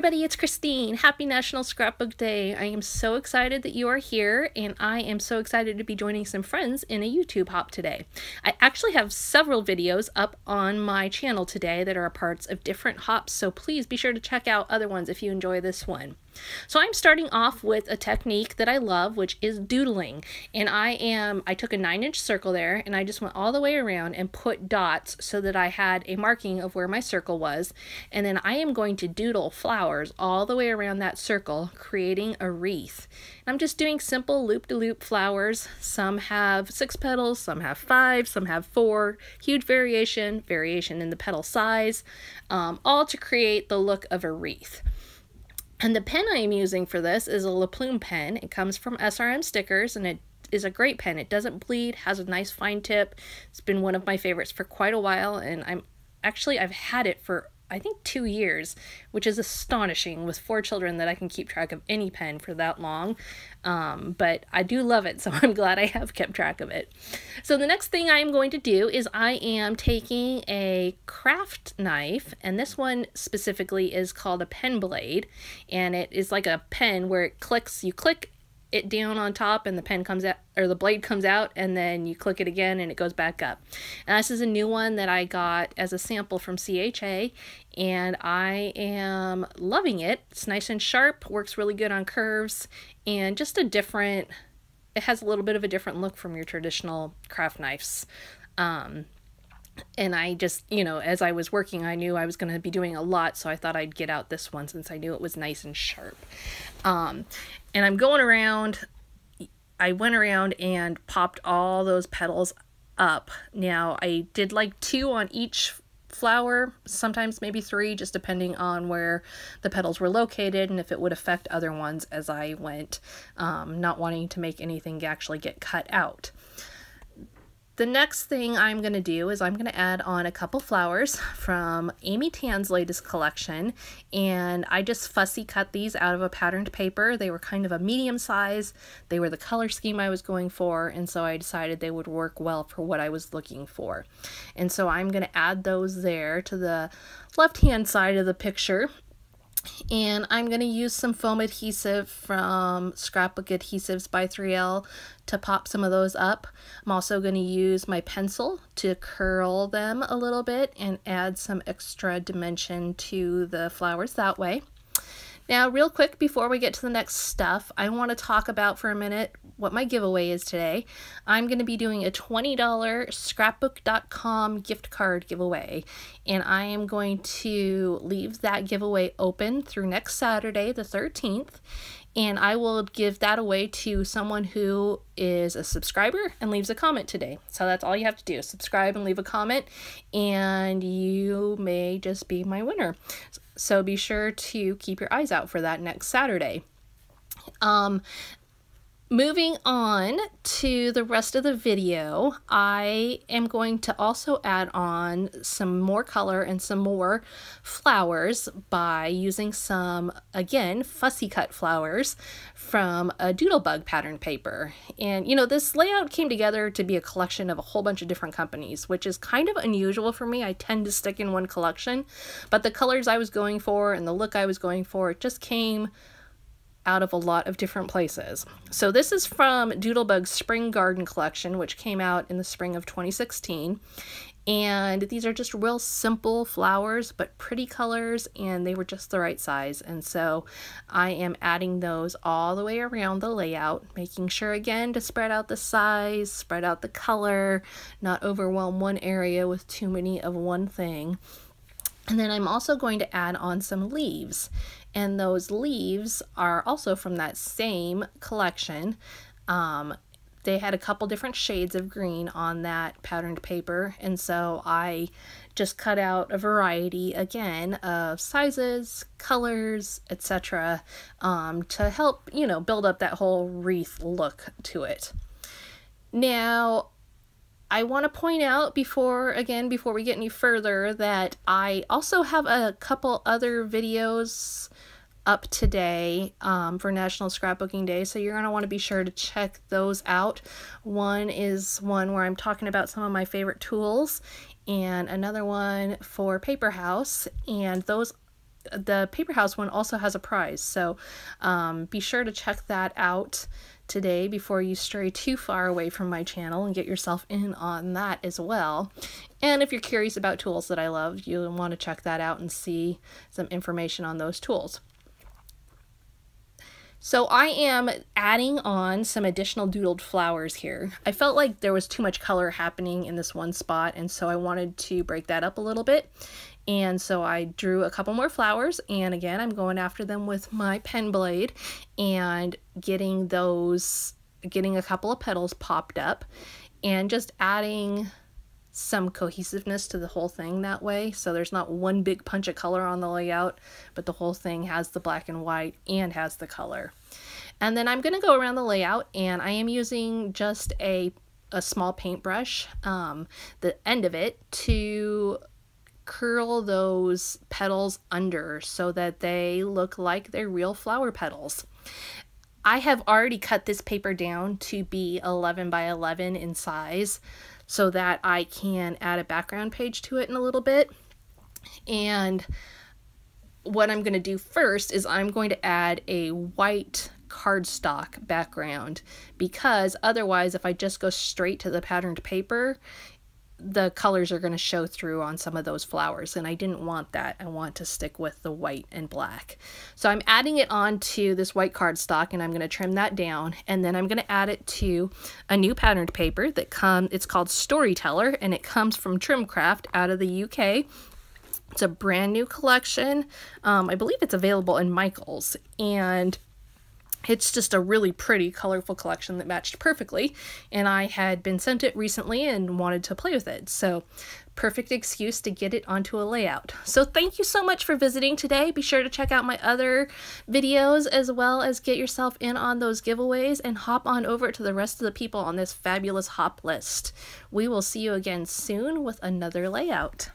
everybody, it's Christine. Happy National Scrapbook Day. I am so excited that you are here, and I am so excited to be joining some friends in a YouTube hop today. I actually have several videos up on my channel today that are parts of different hops, so please be sure to check out other ones if you enjoy this one. So I'm starting off with a technique that I love, which is doodling. And I took a 9-inch circle there and I just went all the way around and put dots so that I had a marking of where my circle was. And then I am going to doodle flowers all the way around that circle, creating a wreath. I'm just doing simple loop-de-loop flowers. Some have 6 petals, some have 5, some have 4. Huge variation in the petal size, all to create the look of a wreath. And the pen I am using for this is a La Plume pen. It comes from SRM Stickers, and it is a great pen. It doesn't bleed, has a nice fine tip. It's been one of my favorites for quite a while, and I've had it for I think 2 years, which is astonishing with 4 children that I can keep track of any pen for that long. But I do love it, so I'm glad I have kept track of it. So the next thing I'm going to do is I am taking a craft knife, and this one specifically is called a pen blade, and it is like a pen where it clicks, you click it down on top and the pen comes out, or the blade comes out, and then you click it again and it goes back up. And this is a new one that I got as a sample from CHA, and I am loving it. It's nice and sharp, works really good on curves, and just it has a little bit of a different look from your traditional craft knives. And I just, as I was working, I knew I was going to be doing a lot, so I thought I'd get out this one since I knew it was nice and sharp. And I'm going around, I went around and popped all those petals up. Now, I did like 2 on each flower, sometimes maybe 3, just depending on where the petals were located and if it would affect other ones as I went, not wanting to make anything actually get cut out. The next thing I'm going to do is I'm going to add on a couple flowers from Amy Tan's latest collection, and I just fussy cut these out of a patterned paper. They were kind of a medium size, they were the color scheme I was going for, and so I decided they would work well for what I was looking for. And so I'm going to add those there to the left hand side of the picture. And I'm going to use some foam adhesive from Scrapbook Adhesives by 3L to pop some of those up. I'm also going to use my pencil to curl them a little bit and add some extra dimension to the flowers that way. Now, real quick, before we get to the next stuff, I want to talk about for a minute what my giveaway is today. I'm going to be doing a $20 scrapbook.com gift card giveaway, and I am going to leave that giveaway open through next Saturday, the 13th, and I will give that away to someone who is a subscriber and leaves a comment today. So that's all you have to do, subscribe and leave a comment, and you may just be my winner. So be sure to keep your eyes out for that next Saturday. Moving on to the rest of the video, I am going to also add on some more color and some more flowers by using some, again, fussy cut flowers from a Doodlebug pattern paper. And this layout came together to be a collection of a whole bunch of different companies, which is kind of unusual for me. I tend to stick in one collection, but the colors I was going for and the look I was going for, it just came out of a lot of different places. So this is from Doodlebug's Spring Garden collection, which came out in the spring of 2016. And these are just real simple flowers, but pretty colors, and they were just the right size. And so I am adding those all the way around the layout, making sure again to spread out the size, spread out the color, not overwhelm one area with too many of one thing. And then I'm also going to add on some leaves, and those leaves are also from that same collection. They had a couple different shades of green on that patterned paper, and so I just cut out a variety again of sizes, colors, etc. To help, build up that whole wreath look to it. Now, I want to point out before we get any further that I also have a couple other videos up today for National Scrapbooking Day, so you're going to want to be sure to check those out. One is one where I'm talking about some of my favorite tools, and another one for Paper House, and those the Paper House one also has a prize, so be sure to check that out today before you stray too far away from my channel and get yourself in on that as well. And if you're curious about tools that I love, you'll want to check that out and see some information on those tools. So I am adding on some additional doodled flowers here. I felt like there was too much color happening in this one spot, and so I wanted to break that up a little bit. And so I drew a couple more flowers, and again, I'm going after them with my pen blade and getting a couple of petals popped up and just adding some cohesiveness to the whole thing that way. So there's not one big punch of color on the layout, but the whole thing has the black and white and has the color. And then I'm going to go around the layout, and I am using just a small paintbrush, the end of it, to curl those petals under so that they look like they're real flower petals. I have already cut this paper down to be 11 by 11 in size so that I can add a background page to it in a little bit. And what I'm going to do first is I'm going to add a white cardstock background, because otherwise if I just go straight to the patterned paper, the colors are going to show through on some of those flowers, and I didn't want that. I want to stick with the white and black. So I'm adding it onto this white cardstock, and I'm going to trim that down, and then I'm going to add it to a new patterned paper that it's called Storyteller, and it comes from Trimcraft out of the UK. It's a brand new collection. I believe it's available in Michael's, and it's just a really pretty, colorful collection that matched perfectly, and I had been sent it recently and wanted to play with it, so perfect excuse to get it onto a layout. So thank you so much for visiting today. Be sure to check out my other videos as well as get yourself in on those giveaways, and hop on over to the rest of the people on this fabulous hop list. We will see you again soon with another layout.